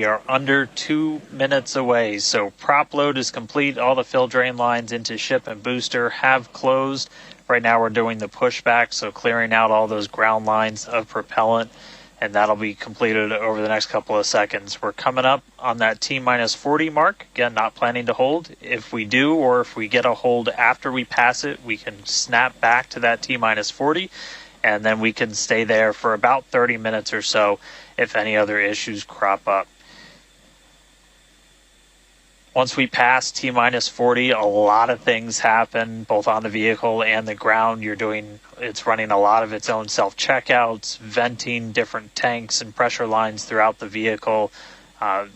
are under 2 minutes away. So prop load is complete. All the fill drain lines into ship and booster have closed. Right now we're doing the pushback, so clearing out all those ground lines of propellant, and that'll be completed over the next couple of seconds. We're coming up on that T-minus 40 mark. Again, not planning to hold. If we do, or if we get a hold after we pass it, we can snap back to that T-minus 40, and then we can stay there for about 30 minutes or so if any other issues crop up. Once we pass T-minus 40, a lot of things happen, both on the vehicle and the ground. It's running a lot of its own self-checkouts, venting different tanks and pressure lines throughout the vehicle.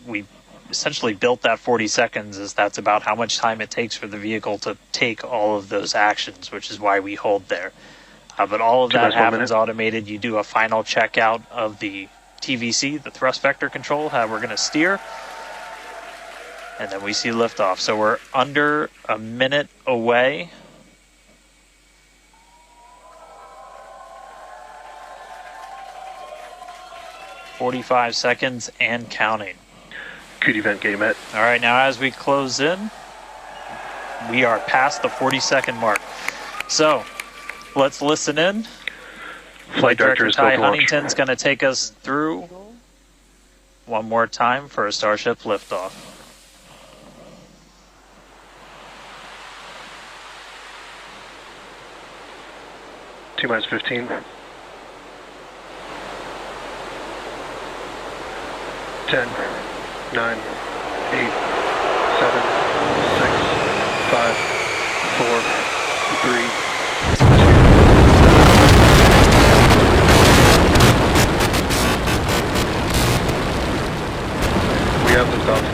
We essentially built that 40 seconds as that's about how much time it takes for the vehicle to take all of those actions, which is why we hold there. But all of that happens automated. You do a final checkout of the TVC, the thrust vector control, how we're going to steer. And then we see liftoff. So we're under a minute away. "45 seconds and counting." Good event, gate met. All right, now as we close in, we are past the 40-second mark. So let's listen in. Flight Director Ty Huntington's going to take us through one more time for a Starship liftoff. T-minus 15. 10, 9, 8, 7, 6, 5, 4, 3, 2. We have liftoff.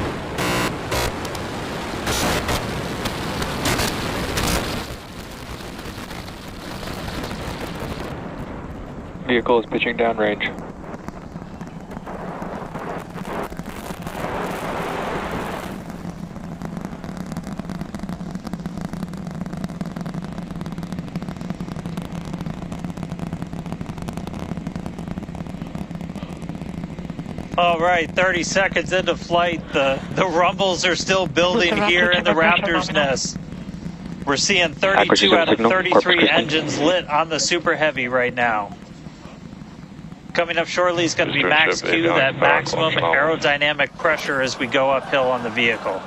Vehicle is pitching downrange. All right, 30 seconds into flight. The rumbles are still building here in the Raptor's nest. We're seeing 32 out of 33 engines lit on the Super Heavy right now. Coming up shortly is going to be max Q, that maximum aerodynamic pressure as we go uphill on the vehicle.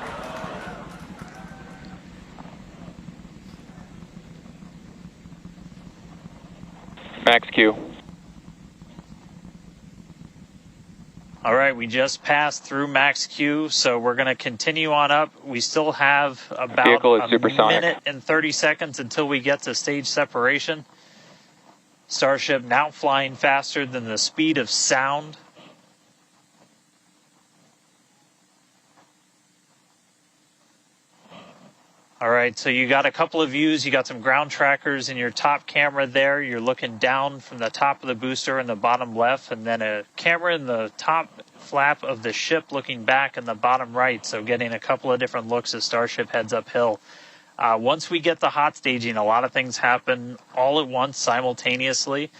Max Q. All right, we just passed through max Q, so we're going to continue on up. We still have about a minute and 30 seconds until we get to stage separation. Starship now flying faster than the speed of sound. All right, so you got a couple of views. You got some ground trackers in your top camera there. You're looking down from the top of the booster in the bottom left, and then a camera in the top flap of the ship looking back in the bottom right, so getting a couple of different looks as Starship heads uphill. Once we get the hot staging, a lot of things happen all at once simultaneously.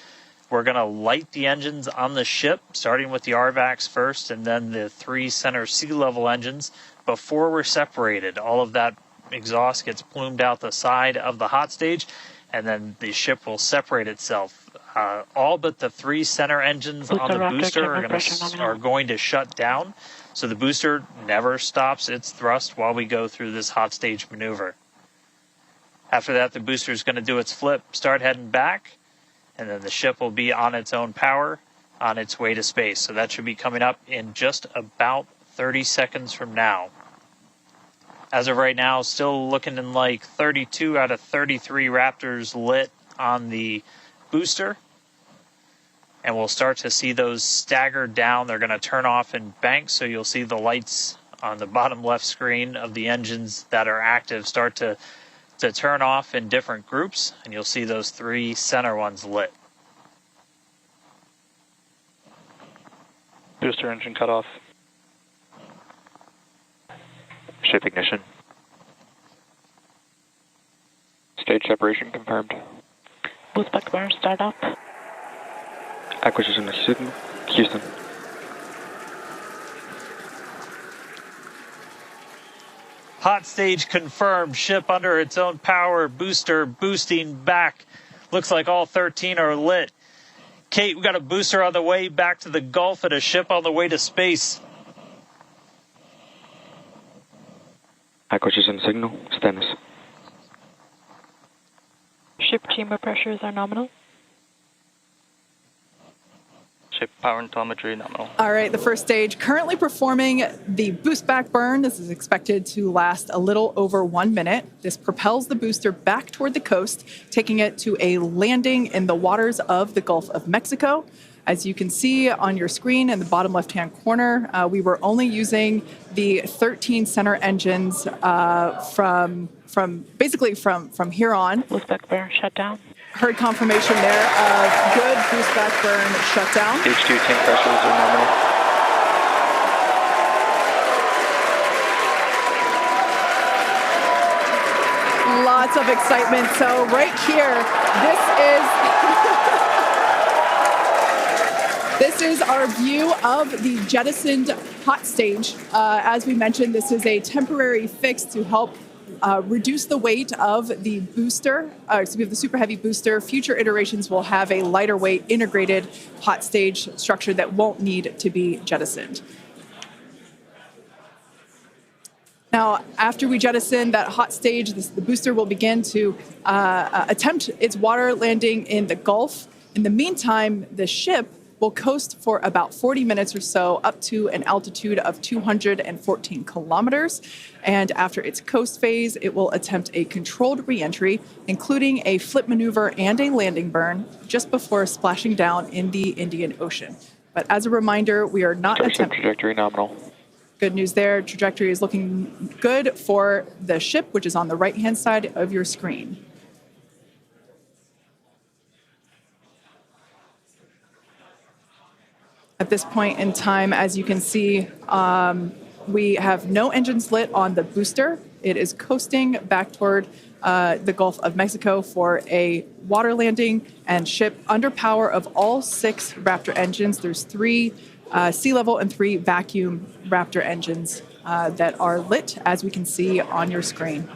We're going to light the engines on the ship, starting with the RVACs first, and then the 3 center sea level engines before we're separated. All of that exhaust gets plumed out the side of the hot stage, and then the ship will separate itself. All but the 3 center engines on the booster are going to shut down, so the booster never stops its thrust while we go through this hot stage maneuver. After that, the booster is going to do its flip, start heading back, and then the ship will be on its own power on its way to space. So that should be coming up in just about 30 seconds from now. As of right now, still looking in like 32 out of 33 Raptors lit on the booster. And we'll start to see those stagger down. They're going to turn off in banks, so you'll see the lights on the bottom left screen of the engines that are active start to turn off in different groups, and you'll see those 3 center ones lit. Booster engine cut off. Ship ignition. Stage separation confirmed. Boostback burn start up. Acquisition of Houston. Hot stage confirmed. Ship under its own power. Booster boosting back. Looks like all 13 are lit. Kate, we got a booster on the way back to the Gulf and a ship on the way to space. Acquisition signal, status. Ship chamber pressures are nominal. Ship power and telemetry nominal. All right, the first stage currently performing the boostback burn. This is expected to last a little over 1 minute. This propels the booster back toward the coast, taking it to a landing in the waters of the Gulf of Mexico. As you can see on your screen in the bottom left-hand corner, we were only using the 13 center engines from here on. Boostback burn shut down. Heard confirmation there of good boostback burn shutdown. H2 tank pressures are nominal. Lots of excitement. So right here, this is our view of the jettisoned hot stage. As we mentioned, this is a temporary fix to help reduce the weight of the booster, the Super Heavy booster. Future iterations will have a lighter weight integrated hot stage structure that won't need to be jettisoned. Now, after we jettison that hot stage, the booster will begin to attempt its water landing in the Gulf. In the meantime, the ship will coast for about 40 minutes or so up to an altitude of 214 kilometers. And after its coast phase, it will attempt a controlled reentry, including a flip maneuver and a landing burn just before splashing down in the Indian Ocean. But as a reminder, we are not attempting... Trajectory nominal. Good news there. Trajectory is looking good for the ship, which is on the right-hand side of your screen. At this point in time, as you can see, we have no engines lit on the booster. It is coasting back toward the Gulf of Mexico for a water landing and ship under power of all 6 Raptor engines. There's 3 sea level and 3 vacuum Raptor engines that are lit, as we can see on your screen.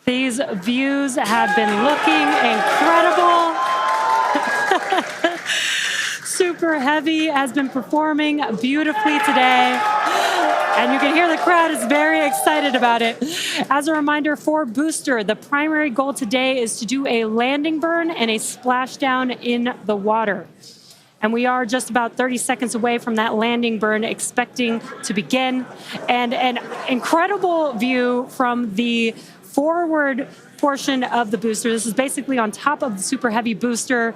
These views have been looking incredible. Super Heavy has been performing beautifully today. And you can hear the crowd is very excited about it. As a reminder for Booster, the primary goal today is to do a landing burn and a splashdown in the water. And we are just about 30 seconds away from that landing burn expecting to begin. And an incredible view from the forward portion of the booster. This is basically on top of the Super Heavy booster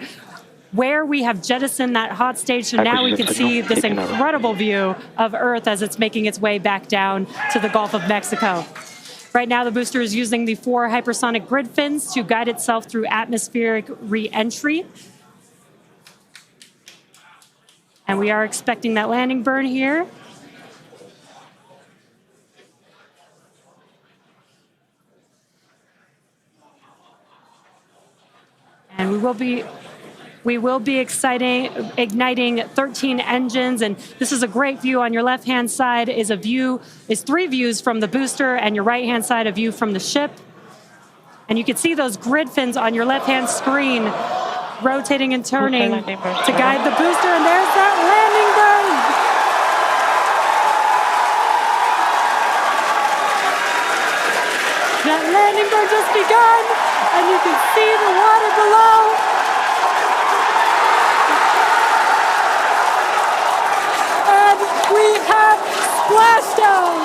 where we have jettisoned that hot stage. So now we can see this incredible view of Earth as it's making its way back down to the Gulf of Mexico. Right now, the booster is using the 4 hypersonic grid fins to guide itself through atmospheric re-entry. And we are expecting that landing burn here. And we will be igniting 13 engines, and this is a great view. On your left-hand side is 3 views from the booster, and your right-hand side a view from the ship. And you can see those grid fins on your left-hand screen rotating and turning to guide the booster, and there's that landing burn. That landing burn just begun, and you can see the water below. And we have splashdown.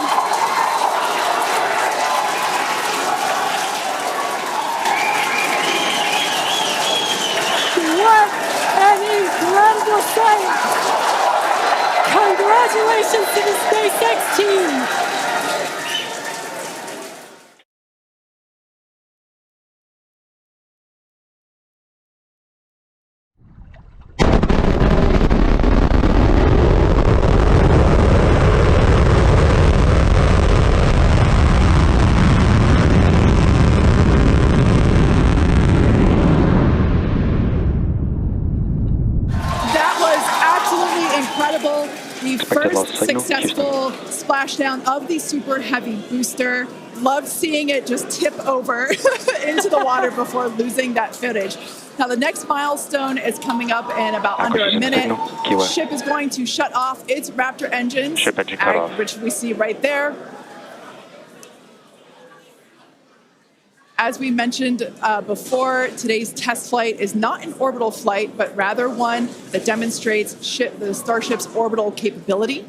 What an incredible sight! Congratulations to the SpaceX team! splashdown of the Super Heavy booster. Loved seeing it just tip over into the water before losing that footage. Now the next milestone is coming up in about under a minute. The ship is going to shut off its Raptor engines, Ship engine cut off. which we see right there. As we mentioned before, today's test flight is not an orbital flight, but rather one that demonstrates the Starship's orbital capability.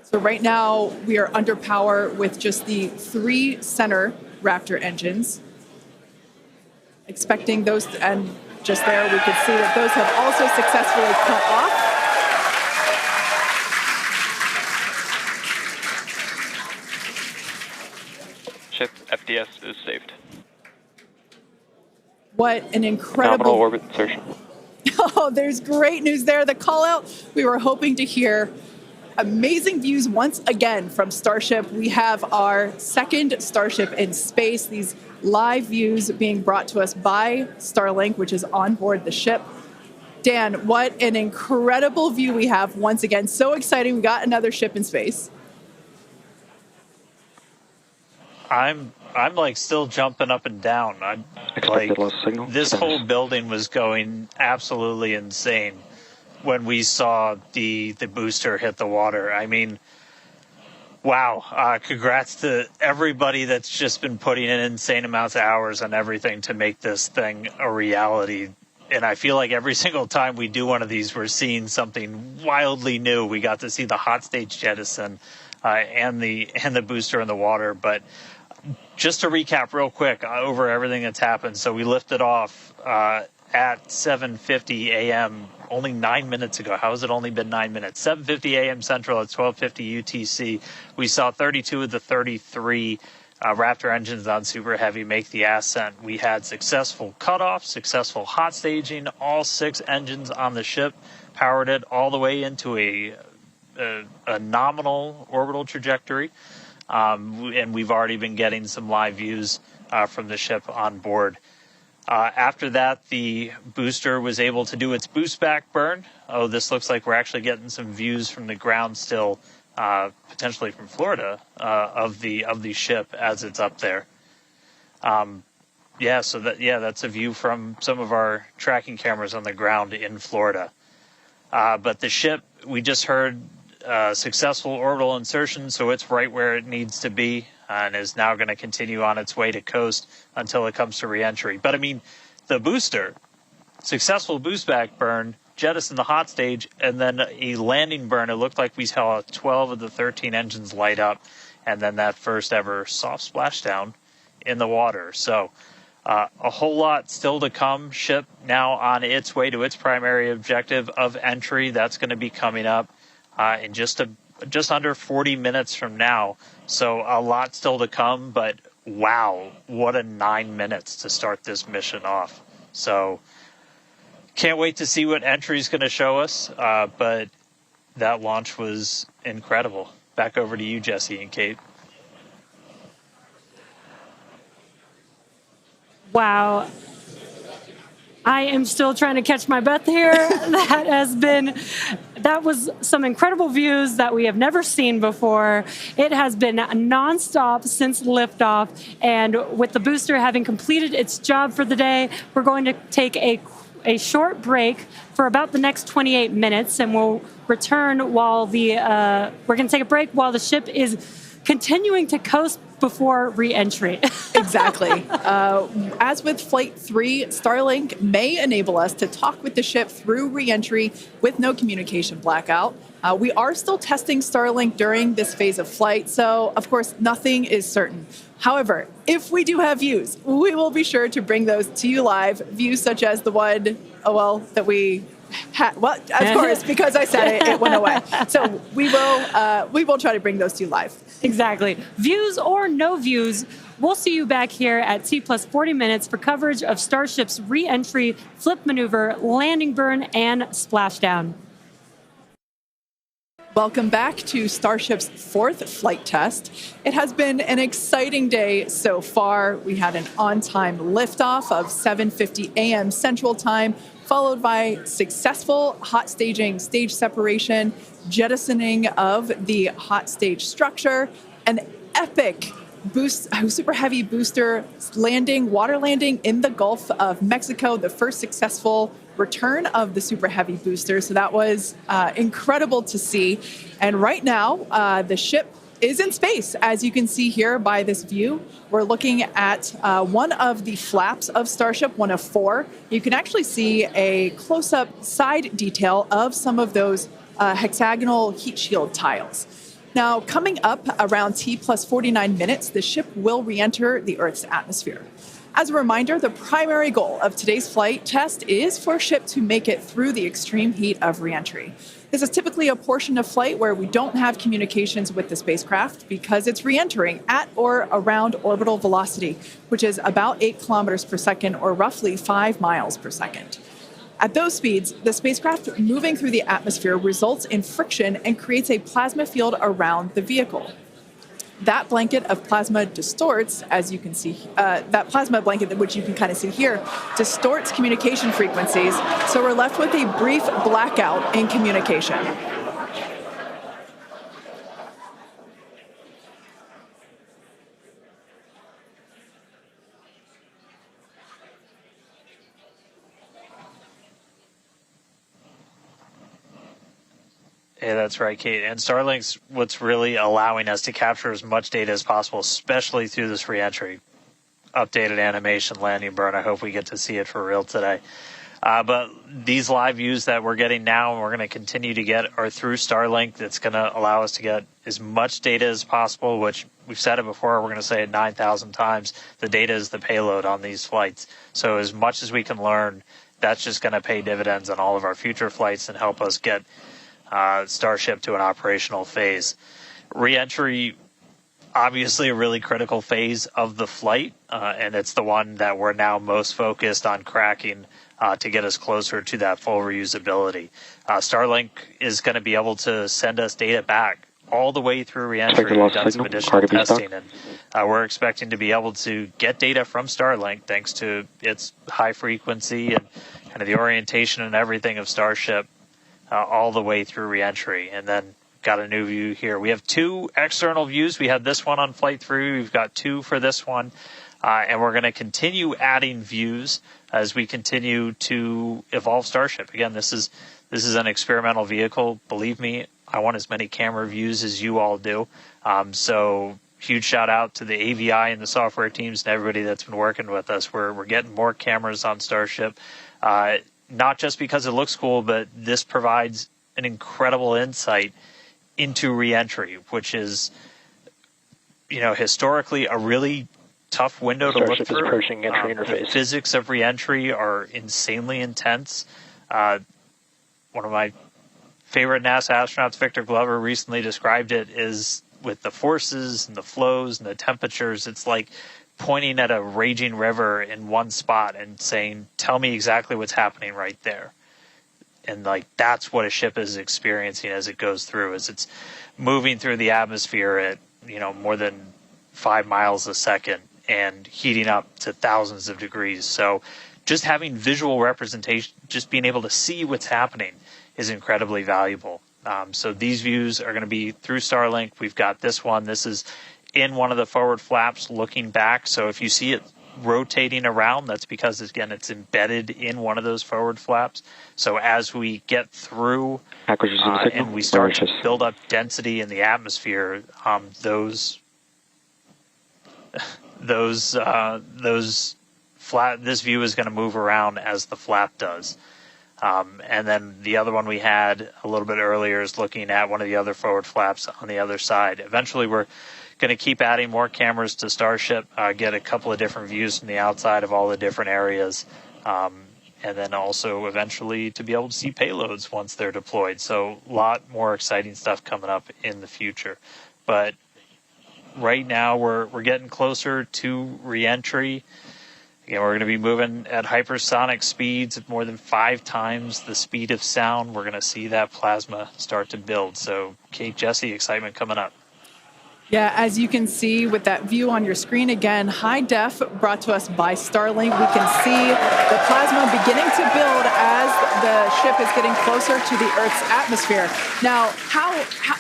So right now, we are under power with just the 3 center Raptor engines. Expecting those, and just there we could see that those have also successfully cut off. Ship FDS is saved. What an incredible Nominal orbit insertion. Oh, there's great news there. The call out we were hoping to hear. Amazing views once again from Starship. We have our second Starship in space. These live views being brought to us by Starlink, which is on board the ship. Dan, what an incredible view we have once again. So exciting. We got another ship in space. I'm like still jumping up and down. I'm like, Expected loss signal. this whole building was going absolutely insane when we saw the booster hit the water. I mean, wow. Congrats to everybody that's just been putting in insane amounts of hours on everything to make this thing a reality. And I feel like every single time we do one of these, we're seeing something wildly new. We got to see the hot stage jettison and the booster in the water. But just to recap real quick over everything that's happened. So we lifted off at 7:50 a.m. only 9 minutes ago. How has it only been 9 minutes? 7:50 a.m. Central at 12:50 UTC. We saw 32 of the 33 Raptor engines on Super Heavy make the ascent. We had successful cutoff, successful hot staging. All 6 engines on the ship powered it all the way into a nominal orbital trajectory. And we've already been getting some live views from the ship on board. After that, the booster was able to do its boostback burn. Oh, this looks like we're actually getting some views from the ground still, potentially from Florida, of the ship as it's up there. That's a view from some of our tracking cameras on the ground in Florida. But the ship, we just heard successful orbital insertion, so it's right where it needs to be and is now going to continue on its way to coast until it comes to reentry. But I mean, the booster, successful boostback burn, jettison the hot stage, and then a landing burn. It looked like we saw 12 of the 13 engines light up, and then that first ever soft splashdown in the water. So a whole lot still to come. Ship now on its way to its primary objective of entry. That's going to be coming up in just under 40 minutes from now. So a lot still to come, but wow, what a 9 minutes to start this mission off. So can't wait to see what entry is going to show us, but that launch was incredible. Back over to you, Jesse and Kate. Wow. I am still trying to catch my breath here. That was some incredible views that we have never seen before. It has been nonstop since liftoff. And with the booster having completed its job for the day, we're going to take a short break for about the next 28 minutes. And we'll return while we're going to take a break while the ship is continuing to coast before re-entry. Exactly. As with Flight 3, Starlink may enable us to talk with the ship through re-entry with no communication blackout. We are still testing Starlink during this phase of flight, so of course nothing is certain. However, if we do have views, we will be sure to bring those to you live. Views such as the one, that we had. Well, of course, because I said it went away. So we will try to bring those to you live. Exactly. Views or no views, we'll see you back here at T plus 40 minutes for coverage of Starship's re-entry, flip maneuver, landing burn, and splashdown. Welcome back to Starship's 4th flight test. It has been an exciting day so far. We had an on-time liftoff of 7:50 a.m. Central Time followed by successful hot staging, stage separation, jettisoning of the hot stage structure, an epic super heavy booster landing, water landing in the Gulf of Mexico, the first successful return of the super heavy booster. So that was incredible to see. And right now, the ship is in space. As you can see here by this view, we're looking at one of the flaps of Starship, one of 4. You can actually see a close-up side detail of some of those hexagonal heat shield tiles. Now, coming up around T plus 49 minutes, the ship will re-enter the Earth's atmosphere. As a reminder, the primary goal of today's flight test is for a ship to make it through the extreme heat of re-entry. This is typically a portion of flight where we don't have communications with the spacecraft because it's re-entering at or around orbital velocity, which is about 8 kilometers per second or roughly 5 miles per second. At those speeds, the spacecraft moving through the atmosphere results in friction and creates a plasma field around the vehicle. That blanket of plasma distorts, as you can see, that plasma blanket, which you can kind of see here, distorts communication frequencies. So we're left with a brief blackout in communication. Yeah, that's right, Kate. And Starlink's what's really allowing us to capture as much data as possible, especially through this reentry. Updated animation, landing burn. I hope we get to see it for real today. But these live views that we're getting now and we're going to continue to get are through Starlink. That's going to allow us to get as much data as possible, which we've said it before. We're going to say it 9,000 times. The data is the payload on these flights. So as much as we can learn, that's just going to pay dividends on all of our future flights and help us get Starship to an operational phase. Reentry, obviously a really critical phase of the flight, and it's the one that we're now most focused on cracking to get us closer to that full reusability. Starlink is going to be able to send us data back all the way through reentry. We've done some additional testing, and we're expecting to be able to get data from Starlink thanks to its high frequency and kind of the orientation and everything of Starship all the way through reentry. And then got a new view here. We have 2 external views. We had this one on flight 3. We've got 2 for this one. And we're going to continue adding views as we continue to evolve Starship. Again, this is an experimental vehicle. Believe me, I want as many camera views as you all do. So huge shout out to the AVI and the software teams and everybody that's been working with us. We're getting more cameras on Starship. Not just because it looks cool, but this provides an incredible insight into reentry, which is, historically a really tough window to look through. Approaching entry interface. The physics of reentry are insanely intense. One of my favorite NASA astronauts, Victor Glover, recently described it as with the forces and the flows and the temperatures, it's like pointing at a raging river in one spot and saying, tell me exactly what's happening right there. And that's what a ship is experiencing as it goes through, as it's moving through the atmosphere at, more than 5 miles a second and heating up to thousands of degrees. So just having visual representation, just being able to see what's happening is incredibly valuable. So these views are going to be through Starlink. We've got this one. This is in one of the forward flaps looking back. So if you see it rotating around, that's because, again, it's embedded in one of those forward flaps. So as we get through and we start to build up density in the atmosphere, this view is going to move around as the flap does. And then the other one we had a little bit earlier is looking at one of the other forward flaps on the other side. Eventually, we're going to keep adding more cameras to Starship, get a couple of different views from the outside of all the different areas, and then also eventually to be able to see payloads once they're deployed. So a lot more exciting stuff coming up in the future. But right now we're getting closer to reentry. Again, we're going to be moving at hypersonic speeds at more than 5 times the speed of sound. We're going to see that plasma start to build. So, Kate, Jesse, excitement coming up. Yeah, as you can see with that view on your screen, again, high def brought to us by Starlink. We can see the plasma beginning to build as the ship is getting closer to the Earth's atmosphere. Now,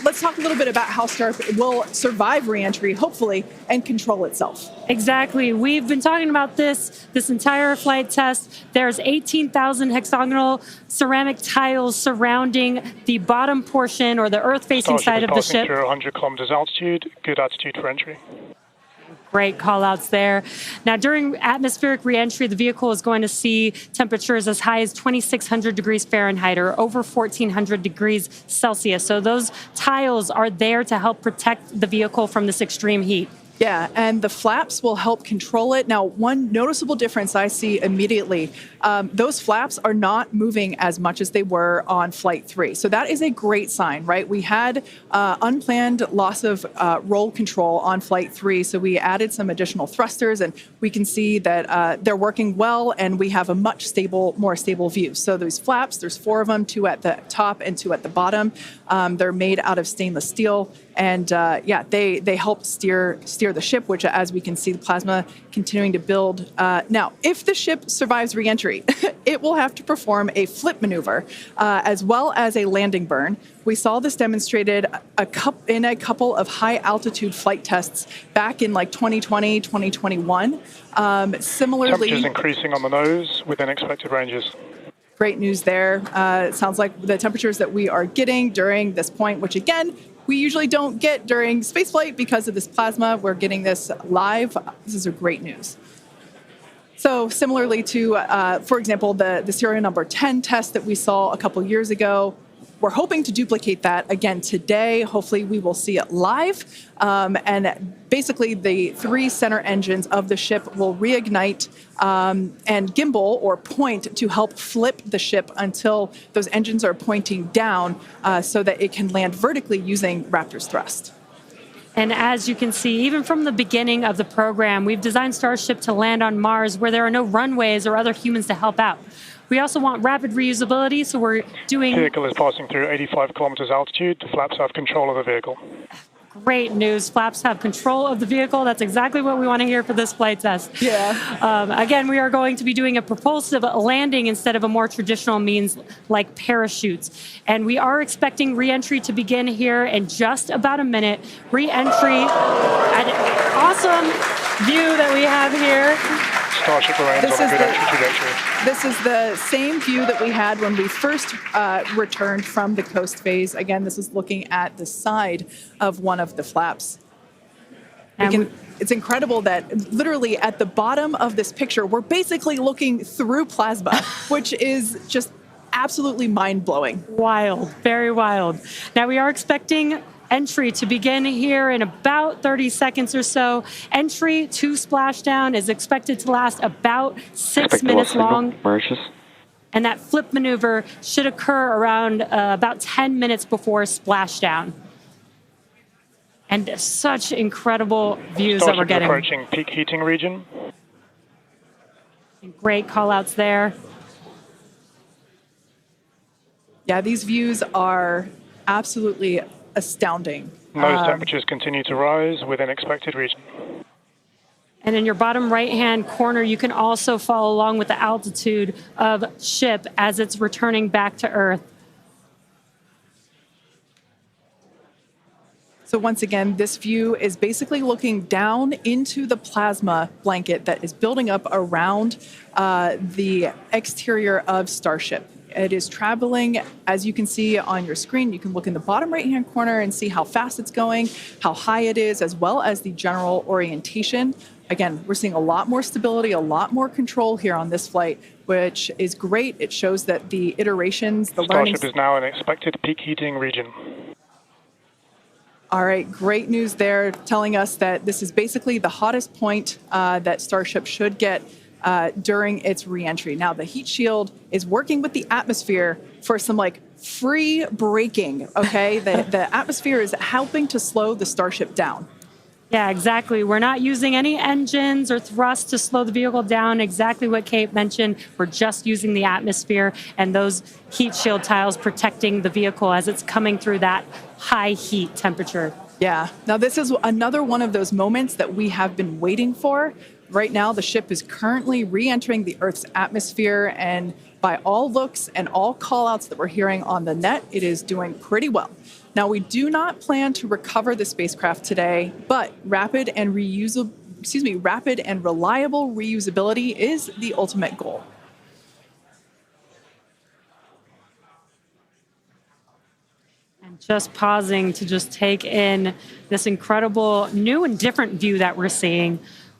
let's talk a little bit about how Starship will survive reentry, hopefully, and control itself. Exactly. We've been talking about this entire flight test. There's 18,000 hexagonal ceramic tiles surrounding the bottom portion or the Earth-facing side of the ship. Through 100 kilometers altitude, good altitude for entry. Great call-outs there. Now, during atmospheric reentry, the vehicle is going to see temperatures as high as 2,600 degrees Fahrenheit or over 1,400 degrees Celsius. So those tiles are there to help protect the vehicle from this extreme heat. Yeah, and the flaps will help control it. Now, one noticeable difference I see immediately, those flaps are not moving as much as they were on Flight 3. So that is a great sign, right? We had unplanned loss of roll control on Flight 3, so we added some additional thrusters, and we can see that they're working well, and we have a much more stable view. So those flaps, there's 4 of them, 2 at the top and 2 at the bottom. They're made out of stainless steel. And yeah, they help steer the ship, which, as we can see, the plasma continuing to build. Now, if the ship survives reentry, it will have to perform a flip maneuver as well as a landing burn. We saw this demonstrated in a couple of high-altitude flight tests back in like 2020, 2021. Similarly, temperatures increasing on the nose within expected ranges. Great news there. It sounds like the temperatures that we are getting during this point, which again, we usually don't get during spaceflight because of this plasma. We're getting this live. This is a great news. So similarly to, for example, the serial number 10 test that we saw a couple years ago, we're hoping to duplicate that again today. Hopefully we will see it live. And basically the 3 center engines of the ship will reignite and gimbal or point to help flip the ship until those engines are pointing down so that it can land vertically using Raptor's thrust. And as you can see, even from the beginning of the program, we've designed Starship to land on Mars where there are no runways or other humans to help out. We also want rapid reusability, so we're doing... The vehicle is passing through 85 kilometers altitude. The flaps have control of the vehicle. Great news. Flaps have control of the vehicle. That's exactly what we want to hear for this flight test. Yeah. Again, we are going to be doing a propulsive landing instead of a more traditional means like parachutes. And we are expecting re-entry to begin here in just about a minute. Re-entry, an awesome view that we have here. Starship remains on a good entry trajectory. This is the same view that we had when we first returned from the coast phase. Again, this is looking at the side of one of the flaps. It's incredible that literally at the bottom of this picture, we're basically looking through plasma, which is just absolutely mind-blowing. Wild, very wild. Now we are expecting entry to begin here in about 30 seconds or so. Entry to splashdown is expected to last about 6 minutes long. And that flip maneuver should occur around about 10 minutes before splashdown. And such incredible views that we're getting. Approaching peak heating region. Great call-outs there. Yeah, these views are absolutely astounding. Nose temperatures continue to rise within expected region. And in your bottom right-hand corner, you can also follow along with the altitude of ship as it's returning back to Earth. So once again, this view is basically looking down into the plasma blanket that is building up around the exterior of Starship. It is traveling, as you can see on your screen. You can look in the bottom right-hand corner and see how fast it's going, how high it is, as well as the general orientation. Again, we're seeing a lot more stability, a lot more control here on this flight, which is great. It shows that the iterations, the learning... Starship is now in expected peak heating region. All right, great news there, telling us that this is basically the hottest point that Starship should get during its reentry. Now, the heat shield is working with the atmosphere for some free braking, okay? the atmosphere is helping to slow the Starship down. Yeah, exactly. We're not using any engines or thrust to slow the vehicle down. Exactly what Kate mentioned. We're just using the atmosphere and those heat shield tiles protecting the vehicle as it's coming through that high heat temperature. Yeah. Now, this is another one of those moments that we have been waiting for. Right now, the ship is currently re-entering the Earth's atmosphere, and by all looks and all call-outs that we're hearing on the net, it is doing pretty well. Now, we do not plan to recover the spacecraft today, but rapid and reliable reusability is the ultimate goal. And just pausing to just take in this incredible new and different view that we're seeing.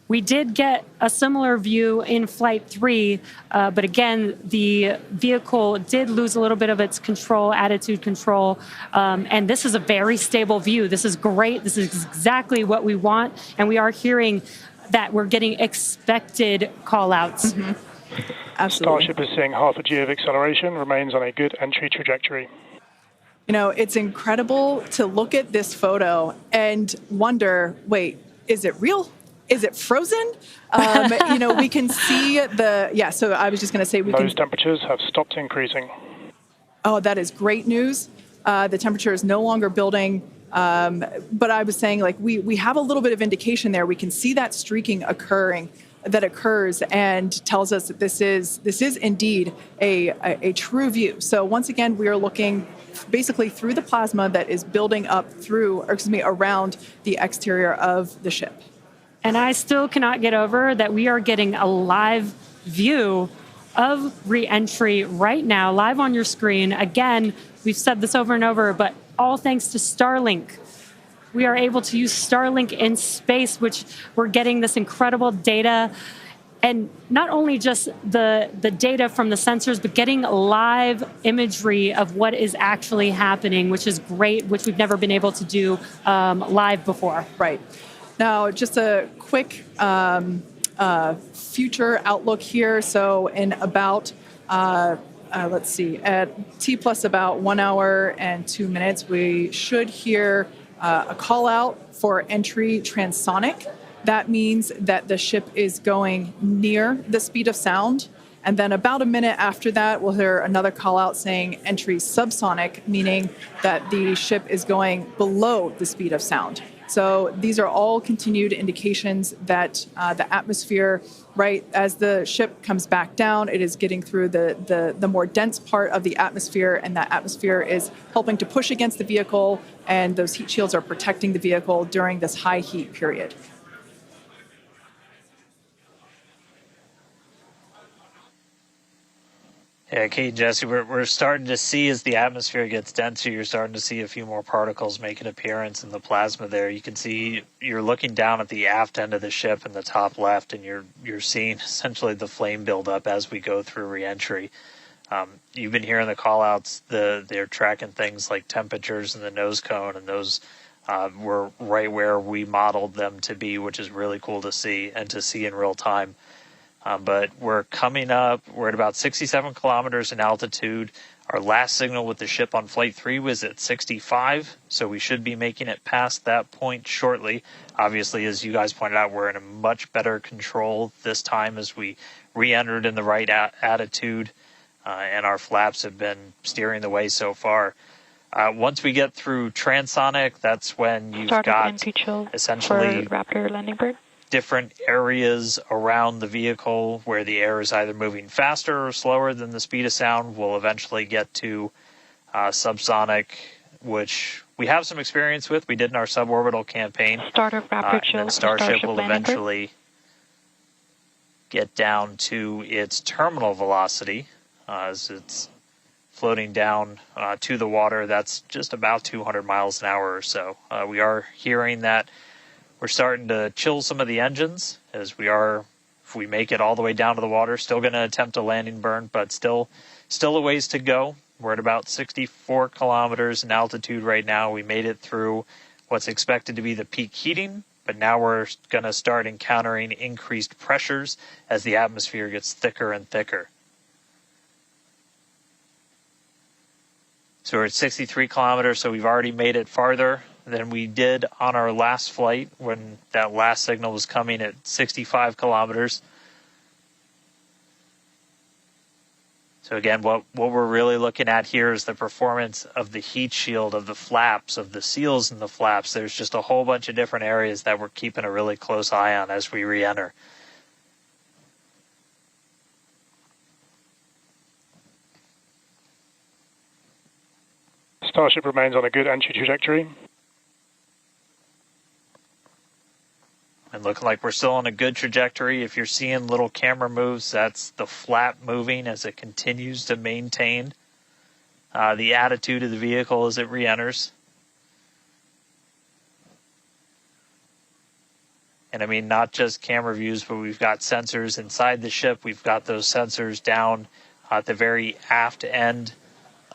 We did get a similar view in Flight 3, but again, the vehicle did lose a little bit of its control, attitude control, and this is a very stable view. This is great. This is exactly what we want, and we are hearing that we're getting expected call-outs. Absolutely. Starship is seeing half a G of acceleration, remains on a good entry trajectory. You know, it's incredible to look at this photo and wonder, wait, is it real? Is it frozen? You know, we can see so I was just going to say Those temperatures have stopped increasing. Oh, that is great news. The temperature is no longer building. But I was saying, like, we have a little bit of indication there. We can see that streaking that occurs and tells us that this is indeed a true view. So once again, we are looking basically through the plasma that is building up around the exterior of the ship. And I still cannot get over that we are getting a live view of re-entry right now, live on your screen. Again, we've said this over and over, but all thanks to Starlink. We are able to use Starlink in space, which we're getting this incredible data. And not only just the data from the sensors, but getting live imagery of what is actually happening, which is great, which we've never been able to do live before. Right. Now, just a quick future outlook here. So in about, let's see, at T plus about 1 hour and 2 minutes, we should hear a call out for entry transonic. That means that the ship is going near the speed of sound. And then about a minute after that, we'll hear another call out saying entry subsonic, meaning that the ship is going below the speed of sound. So these are all continued indications that the atmosphere, right, as the ship comes back down, it is getting through the more dense part of the atmosphere, and that atmosphere is helping to push against the vehicle, and those heat shields are protecting the vehicle during this high heat period. Yeah, Kate and Jesse, we're starting to see as the atmosphere gets denser, you're starting to see a few more particles make an appearance in the plasma there. You can see you're looking down at the aft end of the ship in the top left, and you're seeing essentially the flame build up as we go through reentry. You've been hearing the call-outs. They're tracking things like temperatures in the nose cone, and those were right where we modeled them to be, which is really cool to see and to see in real time. But we're coming up. We're at about 67 kilometers in altitude. Our last signal with the ship on Flight 3 was at 65, so we should be making it past that point shortly. Obviously, as you guys pointed out, we're in a much better control this time as we re-entered in the right attitude, and our flaps have been steering the way so far. Once we get through transonic, that's when you've got essentially Raptor landing bird. Different areas around the vehicle where the air is either moving faster or slower than the speed of sound. We'll eventually get to subsonic, which we have some experience with. We did in our suborbital campaign. Start of Raptor chill. And Starship will eventually get down to its terminal velocity as it's floating down to the water. That's just about 200 miles an hour or so. We are hearing that we're starting to chill some of the engines as we are, if we make it all the way down to the water, still going to attempt a landing burn, but still a ways to go. We're at about 64 kilometers in altitude right now. We made it through what's expected to be the peak heating, but now we're going to start encountering increased pressures as the atmosphere gets thicker and thicker. So we're at 63 kilometers, so we've already made it farther than we did on our last flight when that last signal was coming at 65 kilometers. So again, what we're really looking at here is the performance of the heat shield, of the flaps, of the seals in the flaps. There's just a whole bunch of different areas that we're keeping a really close eye on as we re-enter. Starship remains on a good entry trajectory. And looking like we're still on a good trajectory. If you're seeing little camera moves, that's the flap moving as it continues to maintain the attitude of the vehicle as it re-enters. And I mean, not just camera views, but we've got sensors inside the ship. We've got those sensors down at the very aft end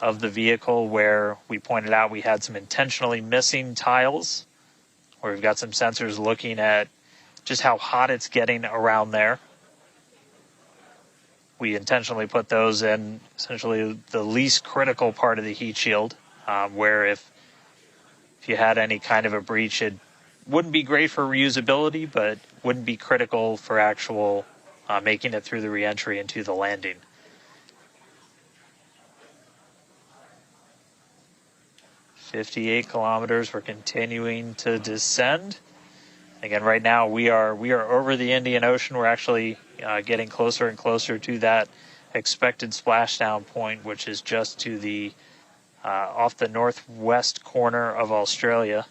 of the vehicle where we pointed out we had some intentionally missing tiles, where we've got some sensors looking at just how hot it's getting around there. We intentionally put those in essentially the least critical part of the heat shield, where if you had any kind of a breach, it wouldn't be great for reusability, but wouldn't be critical for actual making it through the re-entry into the landing. "58 kilometers, we're continuing to descend. Again, right now we are over the Indian Ocean. We're actually getting closer and closer to that expected splashdown point, which is just to the off the northwest corner of Australia.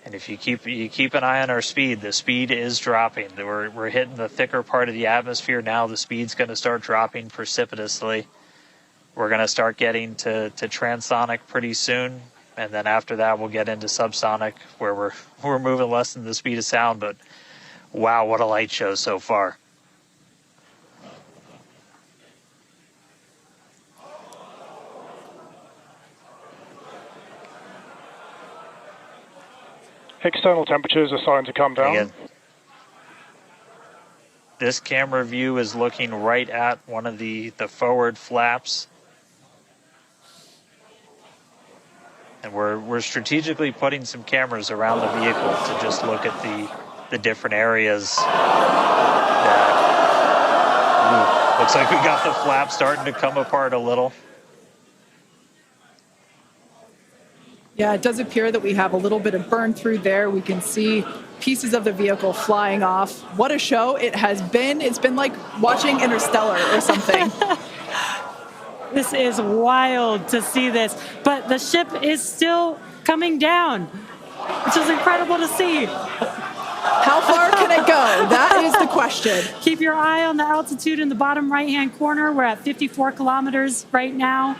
And if you keep an eye on our speed, the speed is dropping. We're hitting the thicker part of the atmosphere now. The speed's going to start dropping precipitously. We're going to start getting to transonic pretty soon, and then after that we'll get into subsonic, where we're moving less than the speed of sound. But wow, what a light show so far! External temperatures are starting to come down. Again, this camera view is looking right at one of the forward flaps. And we're strategically putting some cameras around the vehicle to just look at the different areas that looks like we got the flap starting to come apart a little. Yeah, it does appear that we have a little bit of burn through there. We can see pieces of the vehicle flying off. What a show it has been. It's been like watching Interstellar or something. This is wild to see this, but the ship is still coming down, which is incredible to see. How far can it go? That is the question. Keep your eye on the altitude in the bottom right-hand corner. We're at 54 kilometers right now.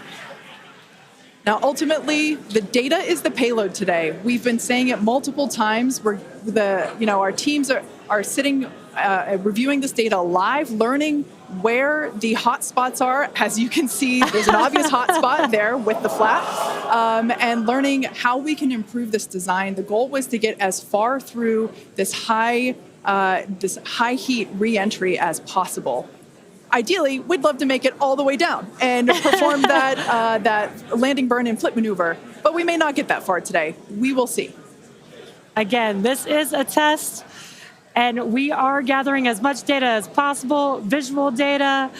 Now, ultimately, the data is the payload today. We've been saying it multiple times. Our teams are sitting, reviewing this data live, learning where the hot spots are. As you can see, there's an obvious hot spot there with the flap, and learning how we can improve this design. The goal was to get as far through this high heat re-entry as possible. Ideally, we'd love to make it all the way down and perform that landing burn and flip maneuver, but we may not get that far today. We will see. Again, this is a test, and we are gathering as much data as possible, visual data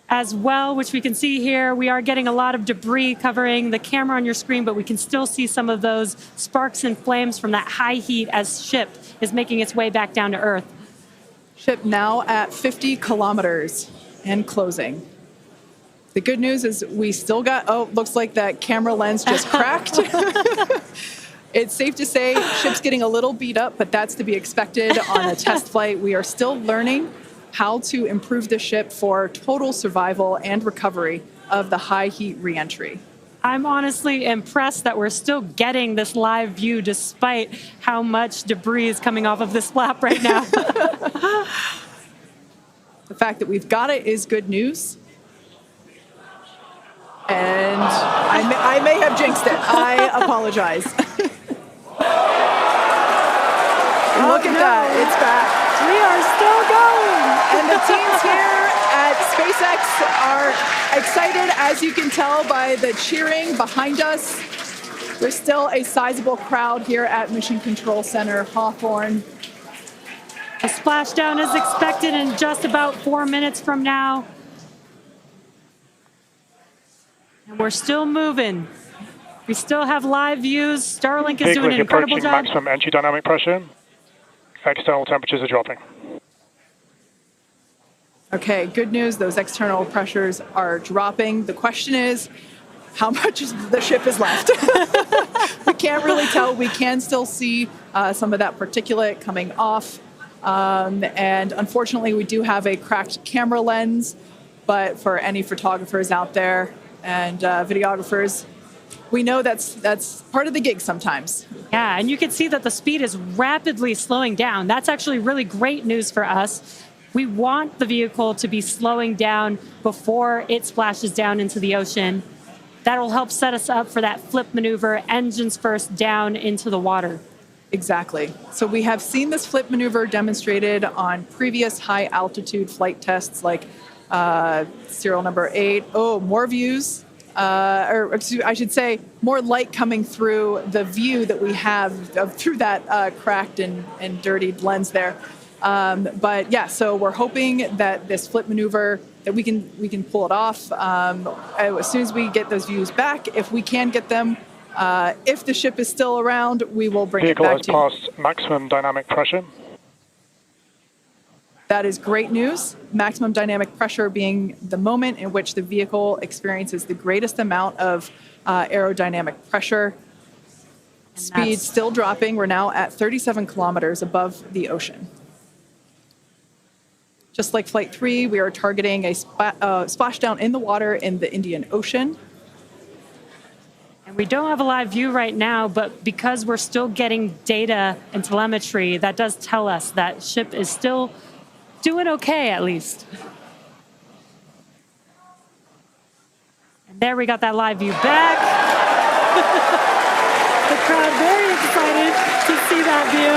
as well, which we can see here. We are getting a lot of debris covering the camera on your screen, but we can still see some of those sparks and flames from that high heat as ship is making its way back down to Earth. Ship now at 50 kilometers and closing. The good news is we still got, looks like that camera lens just cracked. It's safe to say ship's getting a little beat up, but that's to be expected on a test flight. We are still learning how to improve the ship for total survival and recovery of the high heat re-entry. I'm honestly impressed that we're still getting this live view despite how much debris is coming off of this flap right now. The fact that we've got it is good news. And I may have jinxed it. I apologize. Look at that. It's back. We are still going. And the team's here at SpaceX are excited, as you can tell by the cheering behind us. There's still a sizable crowd here at Mission Control Center, Hawthorne. A splashdown is expected in just about 4 minutes from now. And we're still moving. We still have live views. Starlink is doing an incredible job. Maximum entry dynamic pressure. External temperatures are dropping. Okay, good news. Those external pressures are dropping. The question is, how much of the ship is left? We can't really tell. We can still see some of that particulate coming off. And unfortunately, we do have a cracked camera lens. But for any photographers out there and videographers, we know that's part of the gig sometimes. Yeah, and you can see that the speed is rapidly slowing down. That's actually really great news for us. We want the vehicle to be slowing down before it splashes down into the ocean. That'll help set us up for that flip maneuver, engines first down into the water. Exactly. So we have seen this flip maneuver demonstrated on previous high altitude flight tests like serial number 8. Oh, more views. Or excuse, I should say, more light coming through the view that we have through that cracked and dirtied lens there. But yeah, so we're hoping that this flip maneuver, that we can pull it off as soon as we get those views back. If we can get them, if the ship is still around, we will bring it back to you. Vehicle has passed maximum dynamic pressure. That is great news. Maximum dynamic pressure being the moment in which the vehicle experiences the greatest amount of aerodynamic pressure. Speed still dropping. We're now at 37 kilometers above the ocean. Just like Flight 3, we are targeting a splashdown in the water in the Indian Ocean. And we don't have a live view right now, but because we're still getting data and telemetry, that does tell us that ship is still doing okay, at least. And there we got that live view back. The crowd very excited to see that view,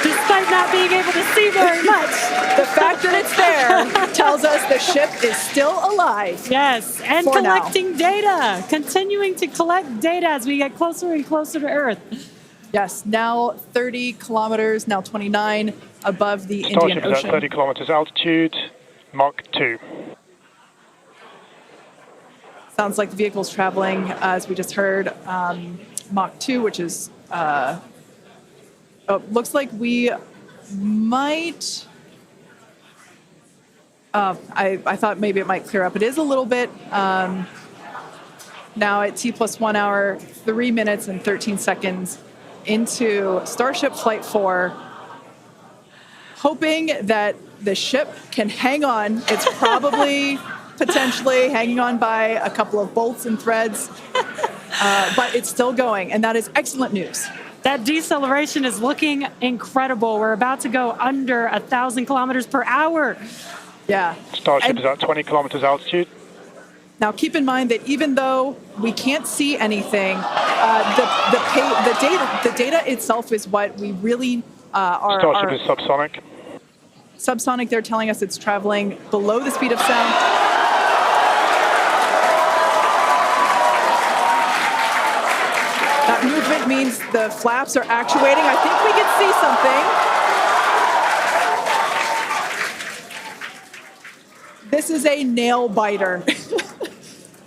despite not being able to see very much. The fact that it's there tells us the ship is still alive. Yes, and collecting data, continuing to collect data as we get closer and closer to Earth. Yes, now 30 kilometers, now 29 above the Indian Starship is Ocean. at 30 kilometers altitude, Mach 2. Sounds like the vehicle's traveling, as we just heard, Mach 2, which is, looks like we might, I thought maybe it might clear up. It is a little bit, now at T plus 1 hour, 3 minutes and 13 seconds into Starship Flight 4, hoping that the ship can hang on. It's probably potentially hanging on by a couple of bolts and threads, but it's still going, and that is excellent news. That deceleration is looking incredible. We're about to go under 1,000 kilometers per hour. Yeah. Starship is at 20 kilometers altitude. Now, keep in mind that even though we can't see anything, the data itself is what we really are. Starship is subsonic. Subsonic, they're telling us it's traveling below the speed of sound. That movement means the flaps are actuating. I think we can see something. This is a nail biter.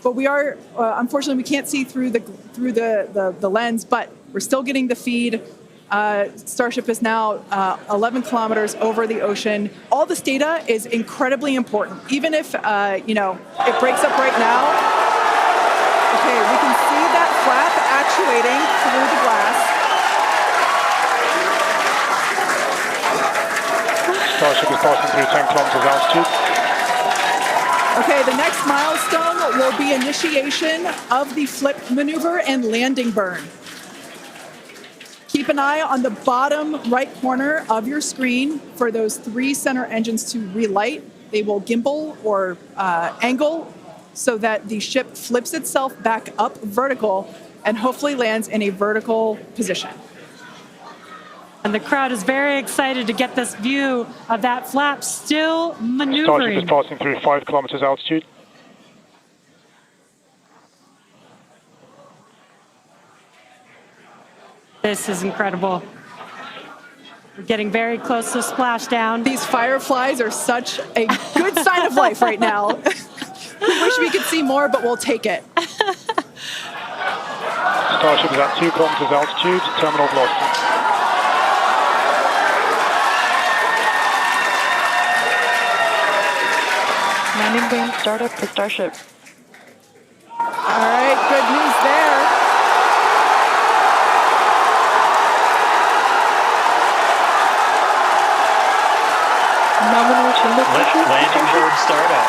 But we are, unfortunately, we can't see through the lens, but we're still getting the feed. Starship is now 11 kilometers over the ocean. All this data is incredibly important, even if, it breaks up right now. Okay, we can see that flap actuating through the glass. Starship is passing through 10 kilometers altitude. Okay, the next milestone will be initiation of the flip maneuver and landing burn. Keep an eye on the bottom right corner of your screen for those 3 center engines to relight. They will gimbal or angle so that the ship flips itself back up vertical and hopefully lands in a vertical position. And the crowd is very excited to get this view of that flap still Starship is maneuvering. passing through 5 kilometers altitude. This is incredible. We're getting very close to splashdown. These fireflies are such a good sign of life right now. We wish we could see more, but we'll take it. Starship is at 2 kilometers altitude, terminal velocity. Landing beam startup for Starship. All right, good news there. Nominal chamber pressure. Landing bird startup.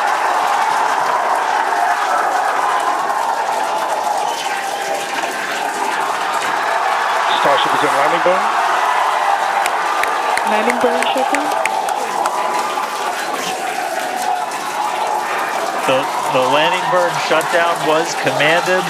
Starship is in landing burn. Landing burn shutdown. The landing bird shutdown was commanded